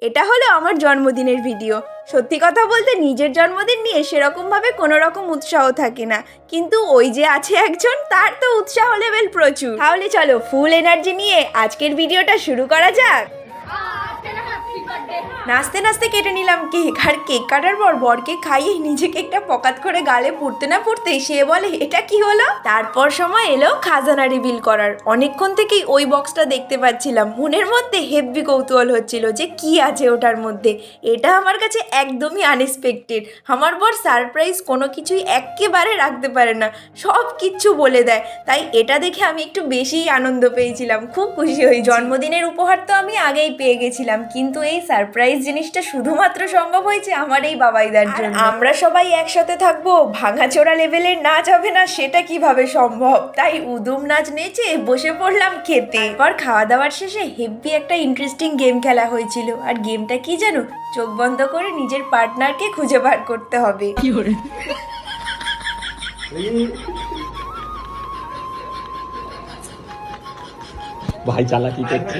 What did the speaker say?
এটা হলো আমার জন্মদিনের ভিডিও। সত্যি কথা বলতে নিজের জন্মদিন নিয়ে সেরকমভাবে কোনো রকম উৎসাহ থাকে না, কিন্তু ওই যে আছে একজন, তার তো উৎসাহ লেভেল প্রচুর। তাহলে চলো ফুল এনার্জি নিয়ে আজকের ভিডিওটা শুরু করা যাক। নাচতে নাচতে কেটে নিলাম কেক, আর কেক কাটার পর বরকে খাইয়ে নিজে কেকটা পকাত করে গালে পুড়তে না পুড়তেই সে বলে এটা কি হলো। তারপর সময় এলো খাজানা রিভিল করার। অনেকক্ষণ থেকেই ওই বক্সটা দেখতে পাচ্ছিলাম, মনের মধ্যে হেভি কৌতূহল হচ্ছিল যে কি আছে ওটার মধ্যে। এটা আমার কাছে একদমই আনএক্সপেক্টেড। আমার বর সারপ্রাইজ কোনো কিছুই একেবারে রাখতে পারে না, সব কিচ্ছু বলে দেয়। তাই এটা দেখে আমি একটু বেশিই আনন্দ পেয়েছিলাম, খুব খুশি হই। জন্মদিনের উপহার তো আমি আগেই পেয়ে গেছিলাম, কিন্তু এই সারপ্রাইজ জিনিসটা শুধুমাত্র সম্ভব হয়েছে আমার এই বাবাইদার জন্য। আমরা সবাই একসাথে থাকবো, ভাঙাচোরা লেভেলের নাচ হবে না সেটা কিভাবে সম্ভব? তাই উদুম নাচ নেচে বসে পড়লাম খেতে। পর খাওয়া দাওয়ার শেষে হেভি একটা ইন্টারেস্টিং গেম খেলা হয়েছিল। আর গেমটা কি জানো? চোখ বন্ধ করে নিজের পার্টনারকে খুঁজে বার করতে হবে। ভাই চালাকি করছে।